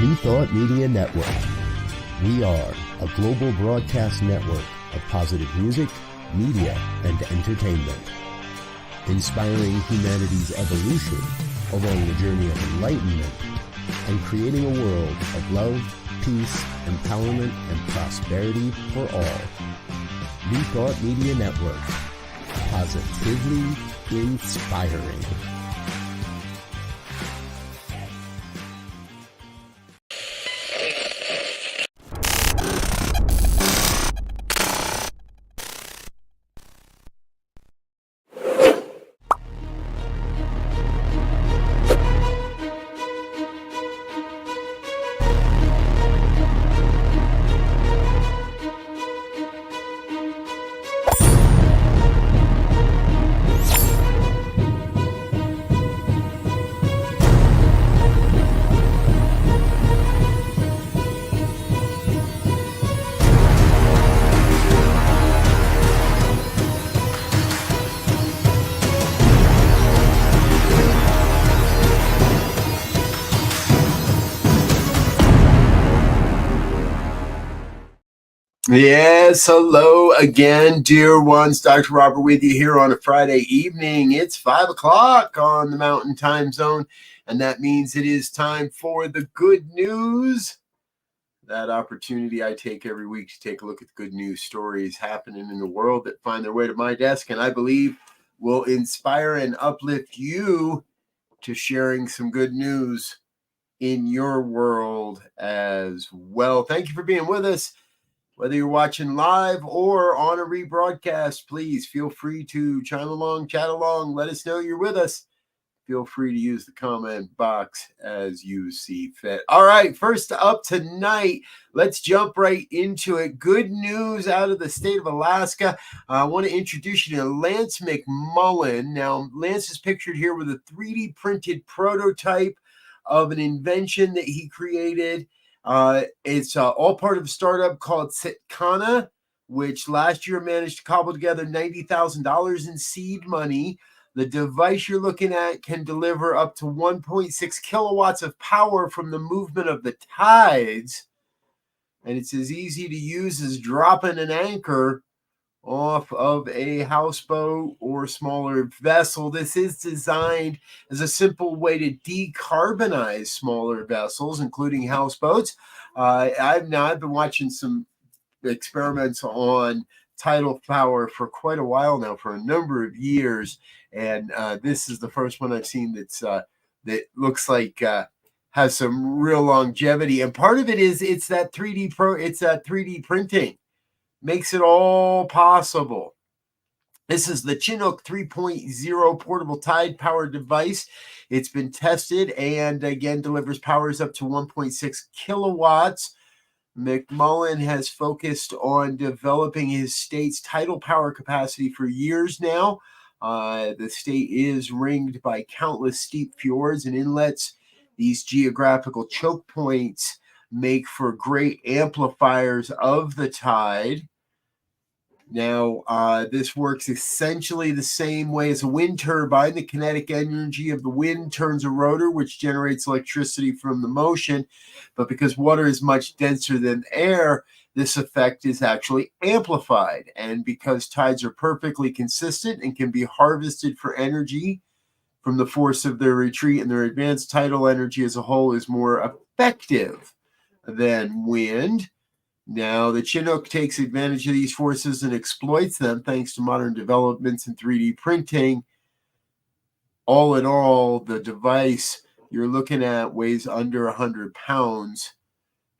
New Thought Media Network. We are a global broadcast network of positive music, media, and entertainment, inspiring humanity's evolution along the journey of enlightenment and creating a world of love, peace, empowerment, and prosperity for all. New Thought Media Network. Positively inspiring. Yes, hello again, dear ones. Dr. Robert with you here on a Friday evening. It's 5 o'clock on the Mountain Time Zone, and that means it is time for the good news. That opportunity I take every week to take a look at the good news stories happening in the world that find their way to my desk, and I believe will inspire and uplift you to sharing some good news in your world as well. Thank you for being with us. Whether you're watching live or on a rebroadcast, please feel free to chime along, chat along, let us know you're with us. Feel free to use the comment box as you see fit. All right, first up tonight, let's jump right into it. Good news out of the state of Alaska. I want to introduce you to Lance McMullen. Now, Lance is pictured here with a 3D printed prototype of an invention that he created. It's all part of a startup called Sitkana, which last year managed to cobble together $90,000 in seed money. The device you're looking at can deliver up to 1.6 kilowatts of power from the movement of the tides. And it's as easy to use as dropping an anchor off of a houseboat or smaller vessel. This is designed as a simple way to decarbonize smaller vessels, including houseboats. I've been watching some experiments on tidal power for quite a while now, for a number of years, and this is the first one I've seen that looks like has some real longevity. And part of it is it's that 3D printing. Makes it all possible. This is the Chinook 3.0 portable tide power device. It's been tested and again delivers powers up to 1.6 kilowatts. McMullen has focused on developing his state's tidal power capacity for years now. The state is ringed by countless steep fjords and inlets. These geographical choke points make for great amplifiers of the tide. Now, this works essentially the same way as a wind turbine. The kinetic energy of the wind turns a rotor, which generates electricity from the motion. But because water is much denser than air, this effect is actually amplified. And because tides are perfectly consistent and can be harvested for energy from the force of their retreat, and their advanced tidal energy as a whole is more effective than wind. Now, the Chinook takes advantage of these forces and exploits them thanks to modern developments in 3D printing. All in all, the device you're looking at weighs under 100 pounds,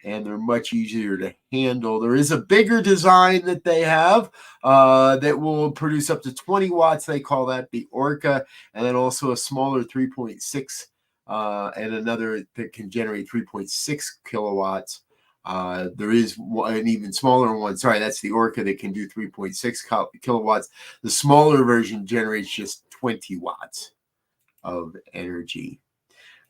and they're much easier to handle. There is a bigger design that they have that will produce up to 20 watts. They call that the Orca, and then also a smaller 3.6 and another that can generate 3.6 kilowatts. There is an even smaller one. Sorry, that's the Orca that can do 3.6 kilowatts. The smaller version generates just 20 watts of energy.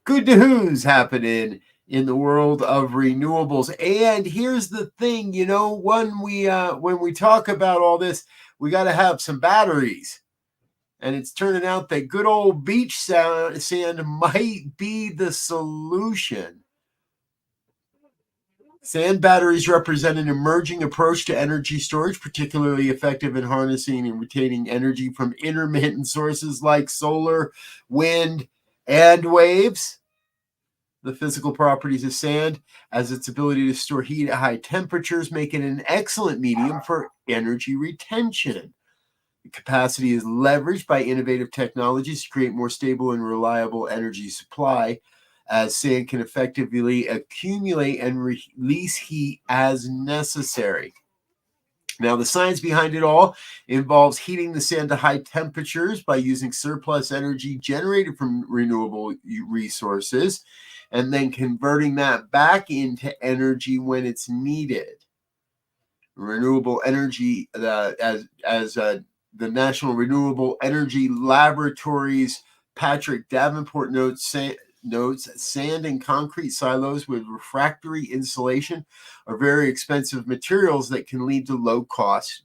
Good news happening in the world of renewables. And here's the thing, when we talk about all this, we got to have some batteries. And it's turning out that good old beach sand might be the solution. Sand batteries represent an emerging approach to energy storage, particularly effective in harnessing and retaining energy from intermittent sources like solar, wind, and waves. The physical properties of sand, as its ability to store heat at high temperatures, make it an excellent medium for energy retention. The capacity is leveraged by innovative technologies to create more stable and reliable energy supply, as sand can effectively accumulate and release heat as necessary. Now, the science behind it all involves heating the sand to high temperatures by using surplus energy generated from renewable resources and then converting that back into energy when it's needed. Renewable energy, the National Renewable Energy Laboratory's Patrick Davenport notes, sand and concrete silos with refractory insulation are very expensive materials that can lead to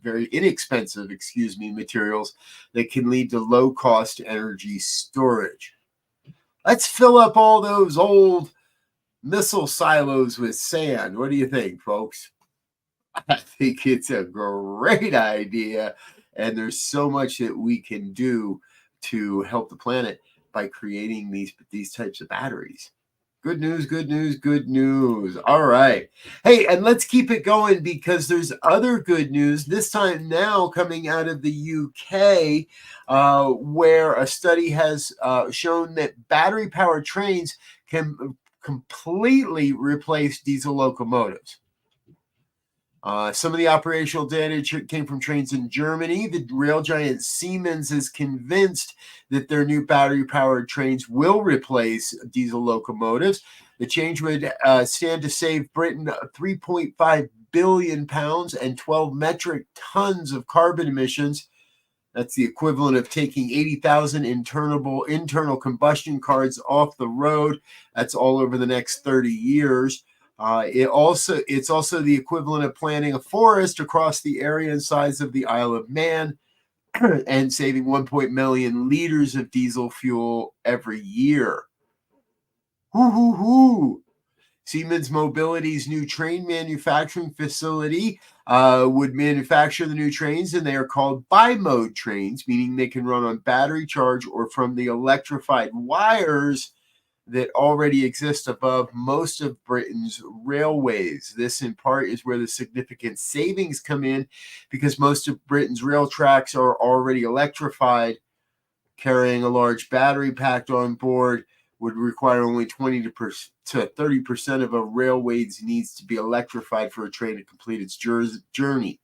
very inexpensive, materials that can lead to low-cost energy storage. Let's fill up all those old missile silos with sand. What do you think, folks? I think it's a great idea, and there's so much that we can do to help the planet by creating these types of batteries. Good news, good news, good news. All right. Hey, and let's keep it going because there's other good news, this time now coming out of the UK, where a study has shown that battery-powered trains can completely replace diesel locomotives. Some of the operational data came from trains in Germany. The rail giant Siemens is convinced that their new battery-powered trains will replace diesel locomotives. The change would stand to save Britain 3.5 billion pounds and 12 metric tons of carbon emissions. That's the equivalent of taking 80,000 internal combustion cars off the road. That's all over the next 30 years. It's also the equivalent of planting a forest across the area and size of the Isle of Man and saving 1 million liters of diesel fuel every year. Hoo. Siemens Mobility's new train manufacturing facility would manufacture the new trains, and they are called bi-mode trains, meaning they can run on battery charge or from the electrified wires that already exist above most of Britain's railways. This, in part, is where the significant savings come in because most of Britain's rail tracks are already electrified. Carrying a large battery packed on board would require only 20 to 30% of a railway's needs to be electrified for a train to complete its journey.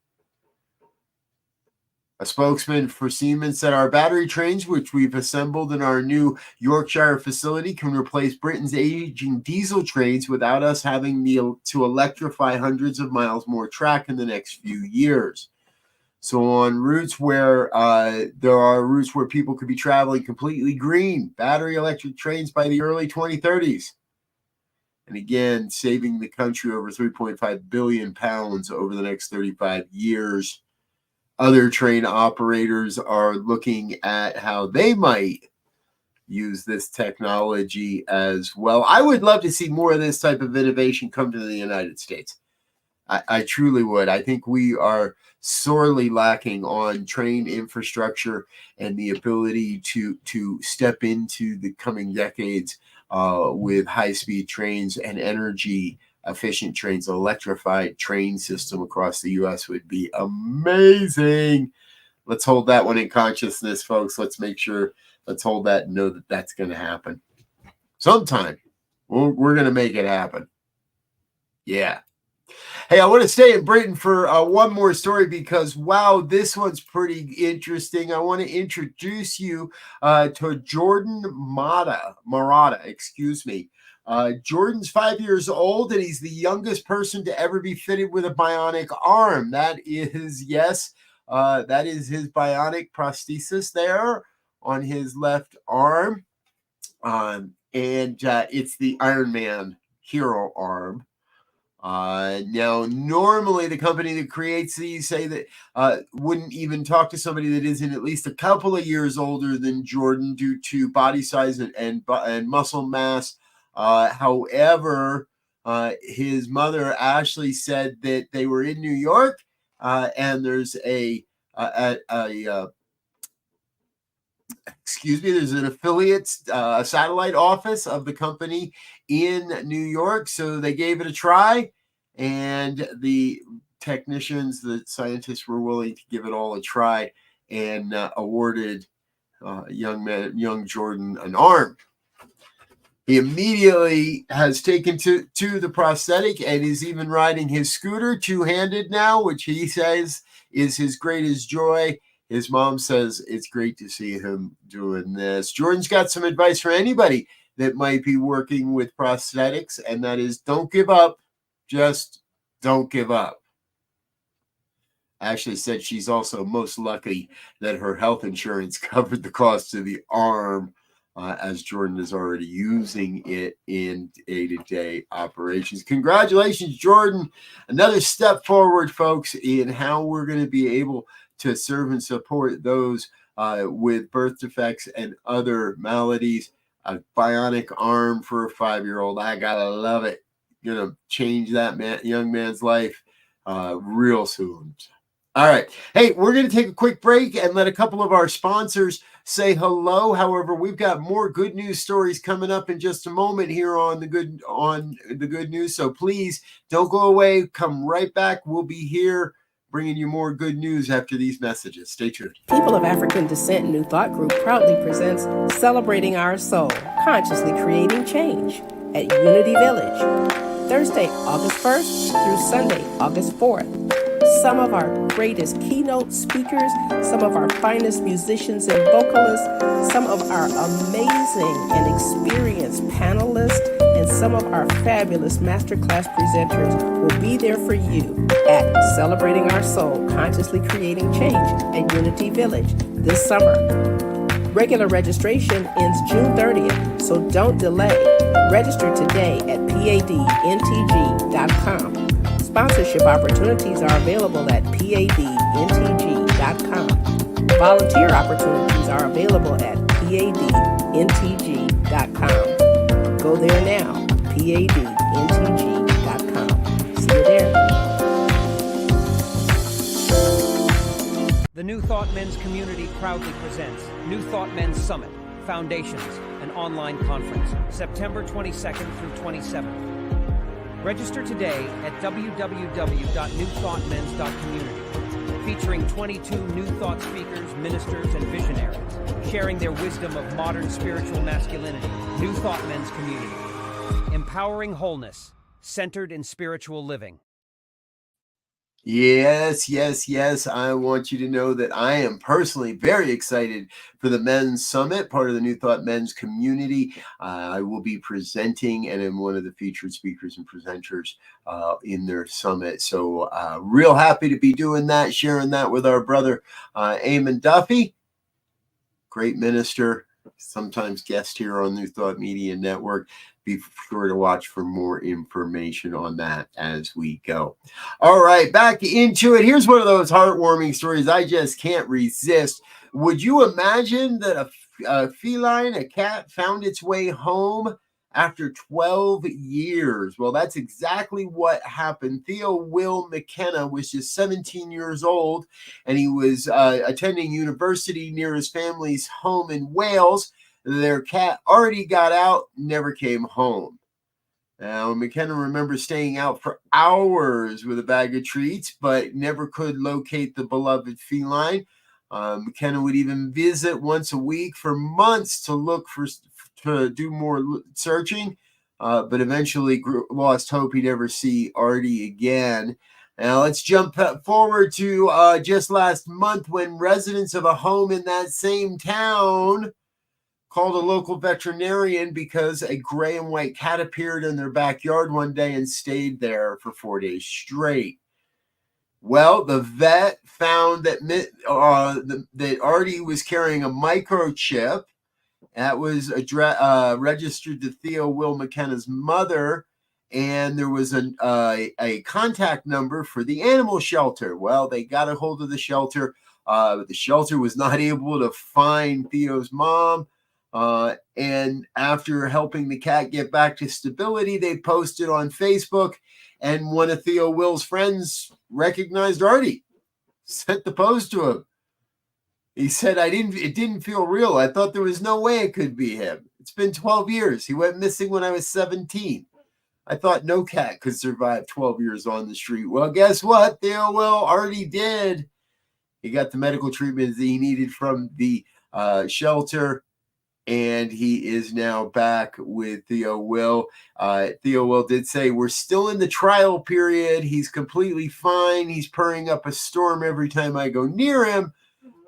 A spokesman for Siemens said our battery trains, which we've assembled in our new Yorkshire facility, can replace Britain's aging diesel trains without us having to electrify hundreds of miles more track in the next few years. So on routes where there are routes where people could be traveling completely green, battery electric trains by the early 2030s. And again, saving the country over 3.5 billion pounds over the next 35 years. Other train operators are looking at how they might use this technology as well. I would love to see more of this type of innovation come to the United States. I truly would. I think we are sorely lacking on train infrastructure and the ability to step into the coming decades with high-speed trains and energy efficient trains. Electrified train system across the U.S. would be amazing. Let's hold that one in consciousness, folks. Let's hold that and know that that's going to happen sometime. We're going to make it happen. Yeah. Hey, I want to stay in Britain for one more story because, wow, this one's pretty interesting. I want to introduce you to Jordan Marotta, Jordan's 5 years old, and he's the youngest person to ever be fitted with a bionic arm. That is his bionic prosthesis there on his left arm. And it's the Iron Man hero arm. Now, normally the company that creates these say that wouldn't even talk to somebody that isn't at least a couple of years older than Jordan due to body size and muscle mass. However, his mother, Ashley, said that they were in New York, and there's there's an affiliate, satellite office of the company in New York. So they gave it a try, and the technicians, the scientists were willing to give it all a try, and awarded young Jordan an arm. He immediately has taken to the prosthetic and is even riding his scooter two-handed now, which he says is his greatest joy. His mom says it's great to see him doing this. Jordan's got some advice for anybody that might be working with prosthetics, and that is don't give up. Just don't give up. Ashley said she's also most lucky that her health insurance covered the cost of the arm, as Jordan is already using it in day-to-day operations. Congratulations, Jordan. Another step forward, folks, in how we're going to be able to serve and support those with birth defects and other maladies. A bionic arm for a 5-year-old. I got to love it. Going to change that young man's life real soon. All right. Hey, we're going to take a quick break and let a couple of our sponsors say hello. However, we've got more good news stories coming up in just a moment here on the good news. So please don't go away. Come right back. We'll be here bringing you more good news after these messages. Stay tuned. People of African Descent New Thought Group proudly presents Celebrating Our Soul, Consciously Creating Change at Unity Village. Thursday, August 1st through Sunday, August 4th. Some of our greatest keynote speakers, some of our finest musicians and vocalists, some of our amazing and experienced panelists, and some of our fabulous masterclass presenters will be there for you at Celebrating Our Soul, Consciously Creating Change at Unity Village this summer. Regular registration ends June 30th, so don't delay. Register today at padntg.com. Sponsorship opportunities are available at padntg.com. Volunteer opportunities are available at padntg.com. Go there now, padntg.com. See you there. The New Thought Men's community proudly presents New Thought Men's Summit, Foundations, an online conference, September 22nd through 27th. Register today at www.newthoughtmens.community, featuring 22 New Thought speakers, ministers, and visionaries, sharing their wisdom of modern spiritual masculinity. New Thought Men's community, empowering wholeness, centered in spiritual living. Yes. I want you to know that I am personally very excited for the Men's Summit, part of the New Thought Men's community. I will be presenting and am one of the featured speakers and presenters in their summit. So real happy to be doing that, sharing that with our brother Eamon Duffy, great minister, sometimes guest here on New Thought Media Network. Be sure to watch for more information on that as we go. All right, back into it. Here's one of those heartwarming stories I just can't resist. Would you imagine that a feline, a cat, found its way home after 12 years? Well, that's exactly what happened. Theo Will McKenna was just 17 years old, and he was attending university near his family's home in Wales. Their cat already got out, never came home. Now, McKenna remembers staying out for hours with a bag of treats, but never could locate the beloved feline. McKenna would even visit once a week for months to do more searching, but eventually lost hope he'd ever see Artie again. Now, let's jump forward to just last month when residents of a home in that same town called a local veterinarian because a gray and white cat appeared in their backyard one day and stayed there for 4 days straight. Well, the vet found that that Artie was carrying a microchip that was registered to Theo Will McKenna's mother, and there was a contact number for the animal shelter. Well, they got a hold of the shelter, but the shelter was not able to find Theo's mom. And after helping the cat get back to stability, they posted on Facebook, and one of Theo Will's friends recognized Artie, sent the post to him. He said, it didn't feel real. I thought there was no way it could be him. It's been 12 years. He went missing when I was 17. I thought no cat could survive 12 years on the street. Well, guess what? Theo Will already did. He got the medical treatment that he needed from the shelter, and he is now back with Theo Will. Theo Will did say, we're still in the trial period. He's completely fine. He's purring up a storm every time I go near him.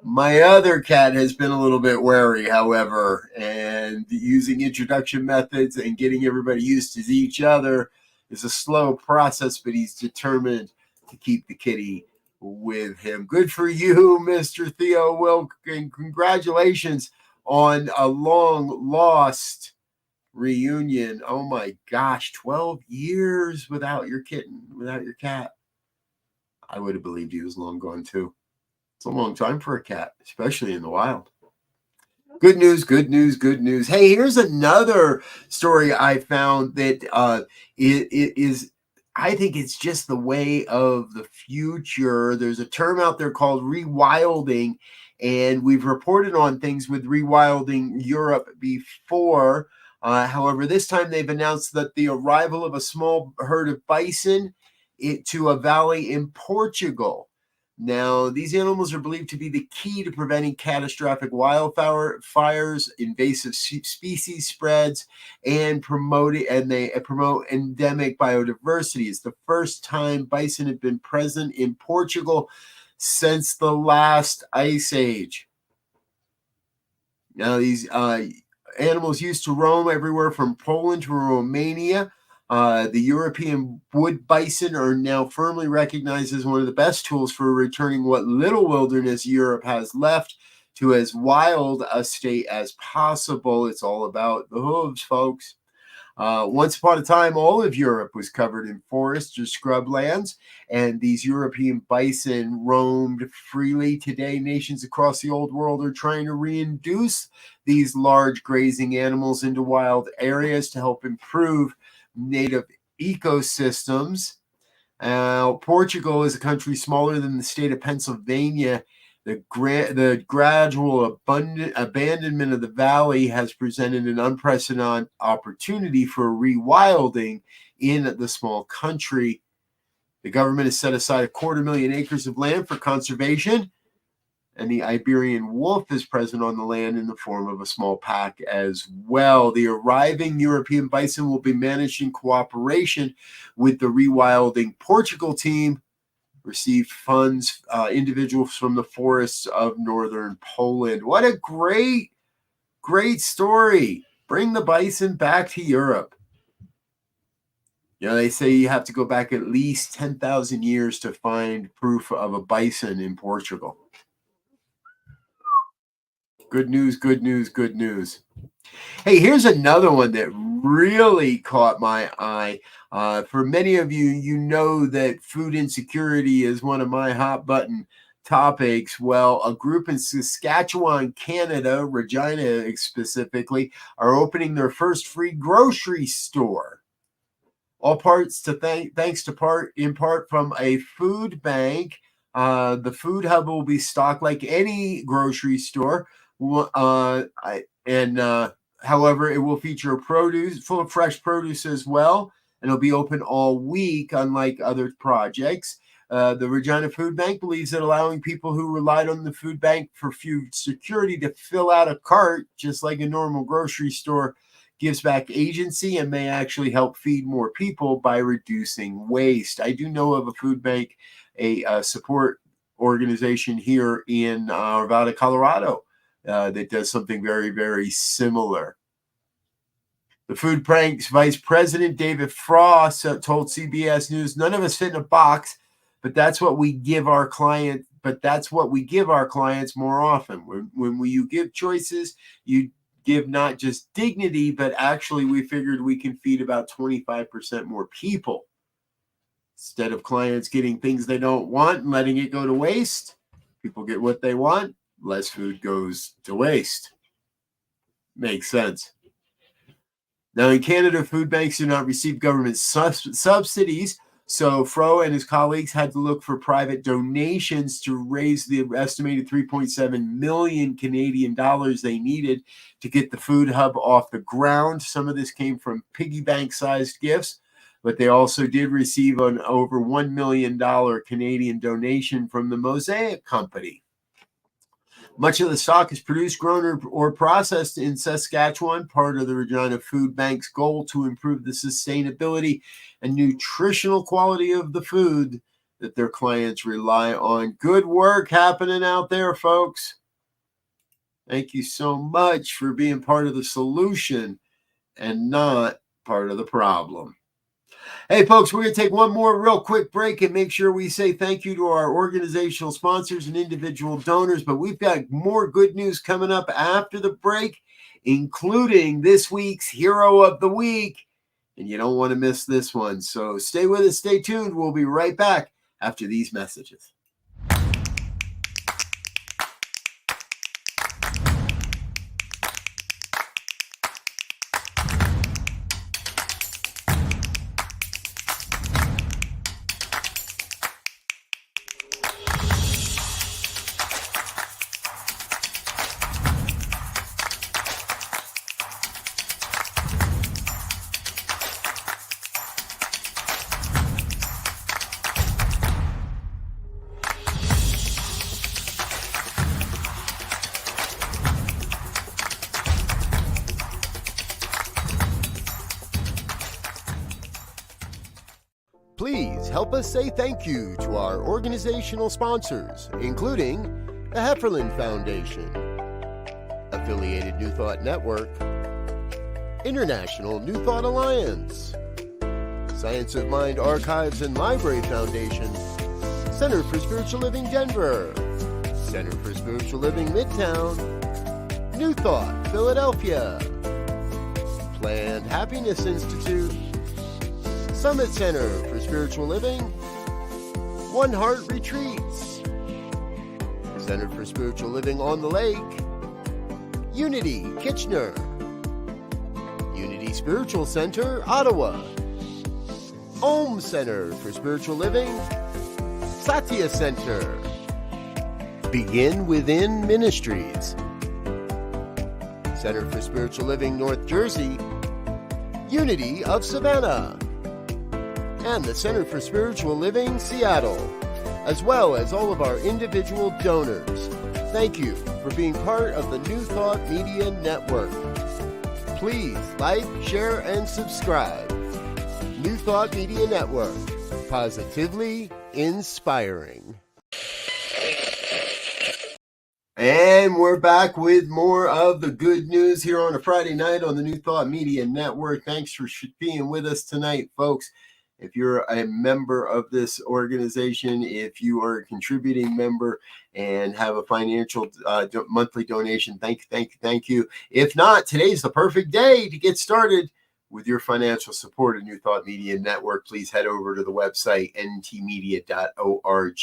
My other cat has been a little bit wary, however, and using introduction methods and getting everybody used to each other is a slow process, but he's determined to keep the kitty with him. Good for you, Mr. Theo Will, and congratulations on a long lost reunion. Oh my gosh, 12 years without your kitten, without your cat. I would have believed he was long gone too. It's a long time for a cat, especially in the wild. Good news, good news, good news. Hey, here's another story I found that it is, I think it's just the way of the future. There's a term out there called rewilding, and we've reported on things with rewilding Europe before. However, this time they've announced that the arrival of a small herd of bison to a valley in Portugal. Now, these animals are believed to be the key to preventing catastrophic wildfires, invasive species spreads, and they promote endemic biodiversity. It's the first time bison have been present in Portugal since the last ice age. Now, these animals used to roam everywhere from Poland to Romania. The European wood bison are now firmly recognized as one of the best tools for returning what little wilderness Europe has left to as wild a state as possible. It's all about the hooves, folks. Once upon a time, all of Europe was covered in forests or scrublands, and these European bison roamed freely. Today, nations across the old world are trying to reintroduce these large grazing animals into wild areas to help improve native ecosystems. Portugal is a country smaller than the state of Pennsylvania. The gradual abandonment of the valley has presented an unprecedented opportunity for rewilding in the small country. The government has set aside 250,000 acres of land for conservation, and the Iberian wolf is present on the land in the form of a small pack as well. The arriving European bison will be managed in cooperation with the Rewilding Portugal team, received funds, individuals from the forests of northern Poland. What a great, great story. Bring the bison back to Europe. You know, they say you have to go back at least 10,000 years to find proof of a bison in Portugal. Good news, good news, good news. Hey, here's another one that really caught my eye. For many of you, you know that food insecurity is one of my hot button topics. Well, a group in Saskatchewan, Canada, Regina specifically, are opening their first free grocery store. All parts to thanks to in part from a food bank. The food hub will be stocked like any grocery store. However, it will feature full of fresh produce as well, and it'll be open all week, unlike other projects. The Regina Food Bank believes that allowing people who relied on the food bank for food security to fill out a cart, just like a normal grocery store, gives back agency and may actually help feed more people by reducing waste. I do know of a food bank, a support organization here in Arvada, Colorado, that does something very, very similar. The food bank's vice president, David Frost, told CBS News, "None of us fit in a box, but that's what we give our clients. More often. When you give choices, you give not just dignity, but actually we figured we can feed about 25% more people. Instead of clients getting things they don't want and letting it go to waste, people get what they want. Less food goes to waste." Makes sense. Now, in Canada, food banks do not receive government subsidies, so Fro and his colleagues had to look for private donations to raise the estimated 3.7 million Canadian dollars they needed to get the food hub off the ground. Some of this came from piggy bank-sized gifts, but they also did receive an over $1 million Canadian donation from the Mosaic Company. Much of the stock is produced, grown, or processed in Saskatchewan, part of the Regina Food Bank's goal to improve the sustainability and nutritional quality of the food that their clients rely on. Good work happening out there, folks. Thank you so much for being part of the solution and not part of the problem. Hey, folks, we're going to take one more real quick break and make sure we say thank you to our organizational sponsors and individual donors. But we've got more good news coming up after the break, including this week's Hero of the Week. And you don't want to miss this one. So stay with us. Stay tuned. We'll be right back after these messages. Please help us say thank you to our organizational sponsors, including the Hefferland Foundation, Affiliated New Thought Network, International New Thought Alliance, Science of Mind Archives and Library Foundation, Center for Spiritual Living Denver, Center for Spiritual Living Midtown, New Thought Philadelphia, Planned Happiness Institute, Summit Center for Spiritual Living, One Heart Retreats, Center for Spiritual Living on the Lake, Unity Kitchener, Unity Spiritual Center, Ottawa, Om Center for Spiritual Living, Satya Center, Begin Within Ministries, Center for Spiritual Living North Jersey, Unity of Savannah, and the Center for Spiritual Living Seattle, as well as all of our individual donors. Thank you for being part of the New Thought Media Network. Please like, share, and subscribe. New Thought Media Network, positively inspiring. And we're back with more of the good news here on a Friday night on the New Thought Media Network. Thanks for being with us tonight, folks. If you're a member of this organization, if you are a contributing member and have a financial monthly donation, thank you. If not, today's the perfect day to get started with your financial support of New Thought Media Network. Please head over to the website, ntmedia.org.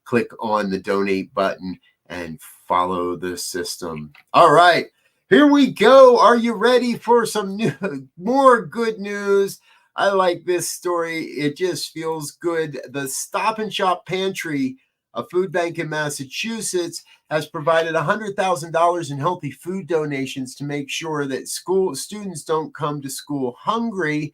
Click on the donate button and follow the system. All right, here we go. Are you ready for some more good news? I like this story. It just feels good. The Stop and Shop Pantry, a food bank in Massachusetts, has provided $100,000 in healthy food donations to make sure that school students don't come to school hungry.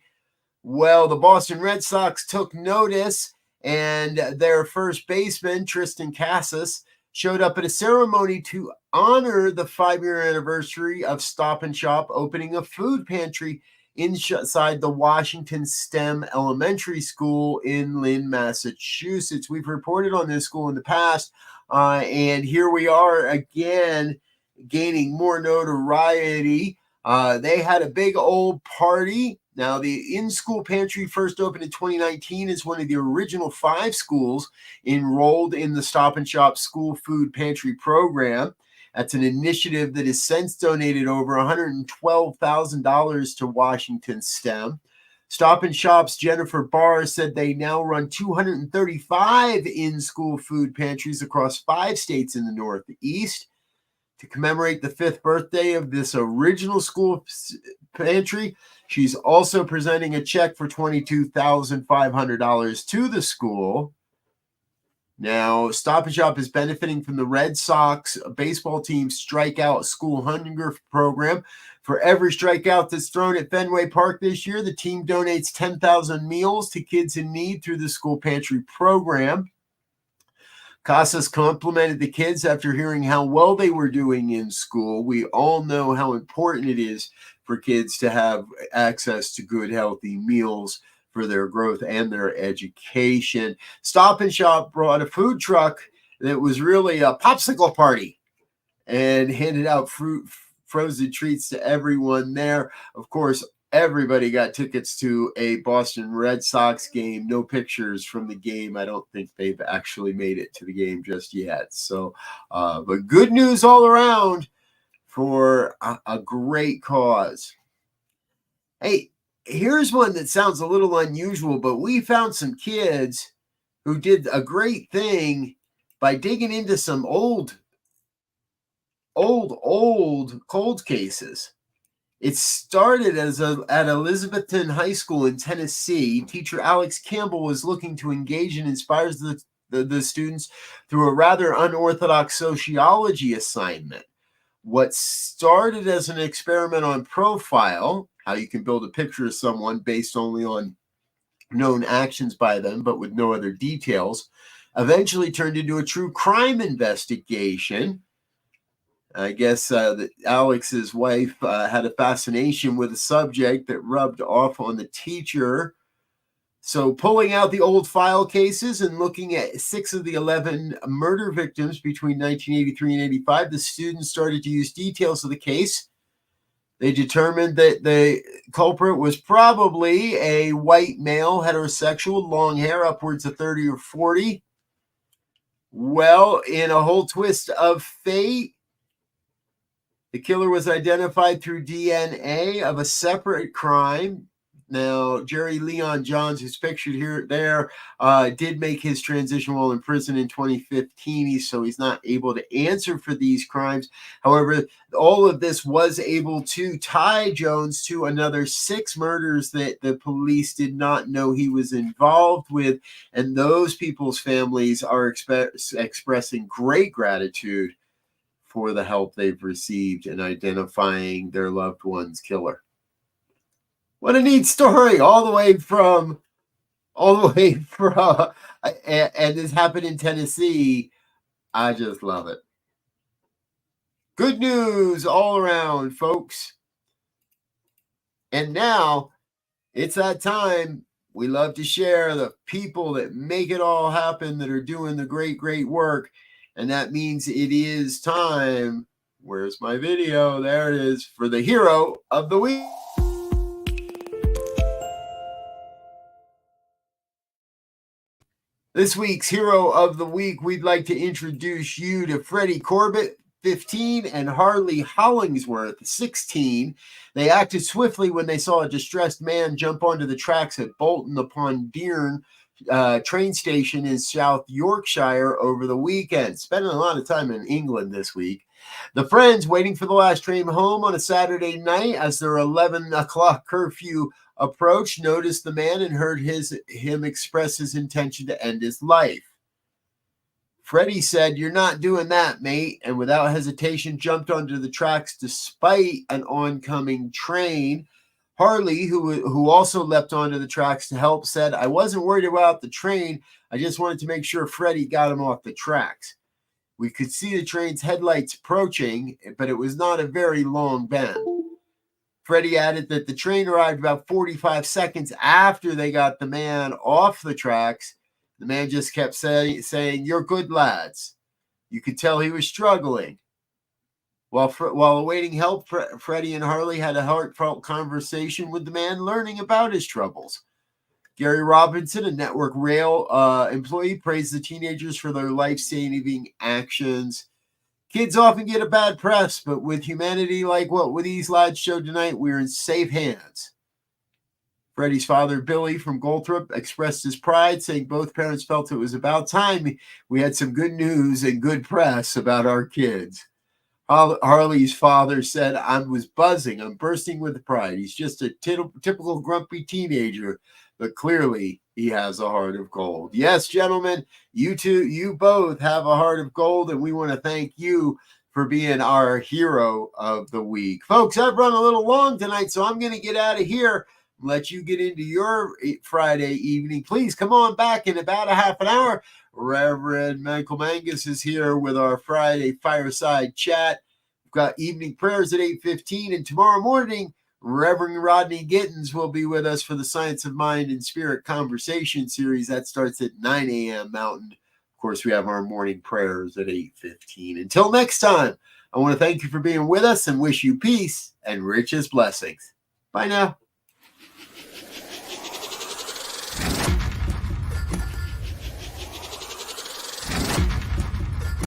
Well, the Boston Red Sox took notice, and their first baseman, Tristan Casas, showed up at a ceremony to honor the 5-year anniversary of Stop and Shop opening a food pantry inside the Washington STEM Elementary School in Lynn, Massachusetts. We've reported on this school in the past, and here we are again gaining more notoriety. They had a big old party. Now, the in-school pantry first opened in 2019 as one of the original 5 schools enrolled in the Stop and Shop School Food Pantry program. That's an initiative that has since donated over $112,000 to Washington STEM. Stop and Shop's Jennifer Barr said they now run 235 in-school food pantries across 5 states in the Northeast. To commemorate the 5th birthday of this original school pantry, she's also presenting a check for $22,500 to the school. Now, Stop and Shop is benefiting from the Red Sox baseball team's Strikeout School Hunger program. For every strikeout that's thrown at Fenway Park this year, the team donates 10,000 meals to kids in need through the school pantry program. Casas complimented the kids after hearing how well they were doing in school. We all know how important it is for kids to have access to good, healthy meals for their growth and their education. Stop and Shop brought a food truck that was really a popsicle party and handed out frozen treats to everyone there. Of course, everybody got tickets to a Boston Red Sox game. No pictures from the game. I don't think they've actually made it to the game just yet. So, but good news all around for a great cause. Hey, here's one that sounds a little unusual, but we found some kids who did a great thing by digging into some old cold cases. It started at Elizabethton High School in Tennessee. Teacher Alex Campbell was looking to engage and inspire the students through a rather unorthodox sociology assignment. What started as an experiment on profile, how you can build a picture of someone based only on known actions by them, but with no other details, eventually turned into a true crime investigation. I guess that Alex's wife had a fascination with a subject that rubbed off on the teacher. So pulling out the old file cases and looking at 6 of the 11 murder victims between 1983 and 85, the students started to use details of the case. They determined that the culprit was probably a white male, heterosexual, long hair, upwards of 30 or 40. Well, in a whole twist of fate, the killer was identified through DNA of a separate crime. Now, Jerry Leon Johns, who's pictured there, did make his transition while in prison in 2015, so he's not able to answer for these crimes. However, all of this was able to tie Jones to another 6 murders that the police did not know he was involved with, and those people's families are expressing great gratitude for the help they've received in identifying their loved one's killer. What a neat story, all the way from, and this happened in Tennessee. I just love it. Good news all around, folks. And now it's that time. We love to share the people that make it all happen, that are doing the great, great work. And that means it is time. Where's my video? There it is, for the hero of the week. This week's hero of the week, we'd like to introduce you to Freddie Corbett, 15, and Harley Hollingsworth, 16. They acted swiftly when they saw a distressed man jump onto the tracks at Bolton upon Dearne train station in South Yorkshire over the weekend. Spending a lot of time in England this week. The friends, waiting for the last train home on a Saturday night as their 11 o'clock curfew approached, noticed the man and heard him express his intention to end his life. Freddie said, "You're not doing that, mate," and without hesitation jumped onto the tracks despite an oncoming train. Harley, who also leapt onto the tracks to help, said, "I wasn't worried about the train. I just wanted to make sure Freddie got him off the tracks. We could see the train's headlights approaching, but it was not a very long bend." Freddie added that the train arrived about 45 seconds after they got the man off the tracks. The man just kept saying, "You're good lads." You could tell he was struggling. While awaiting help, Freddie and Harley had a heartfelt conversation with the man, learning about his troubles. Gary Robinson, a Network Rail employee, praised the teenagers for their life-saving actions. Kids often get a bad press, but with humanity like what these lads showed tonight, we're in safe hands. Freddie's father, Billy from Golthrop, expressed his pride, saying both parents felt it was about time we had some good news and good press about our kids. Harley's father said, I was buzzing. I'm bursting with pride. He's just a typical grumpy teenager, but clearly he has a heart of gold. Yes, gentlemen, you both have a heart of gold, and we want to thank you for being our hero of the week. Folks, I've run a little long tonight, so I'm going to get out of here and let you get into your Friday evening. Please come on back in about a half an hour. Reverend Michael Mangus is here with our Friday fireside chat. We've got evening prayers at 8:15, and tomorrow morning, Reverend Rodney Gittins will be with us for the Science of Mind and Spirit Conversation series. That starts at 9 a.m. Mountain. Of course, we have our morning prayers at 8:15. Until next time, I want to thank you for being with us and wish you peace and richest blessings. Bye now.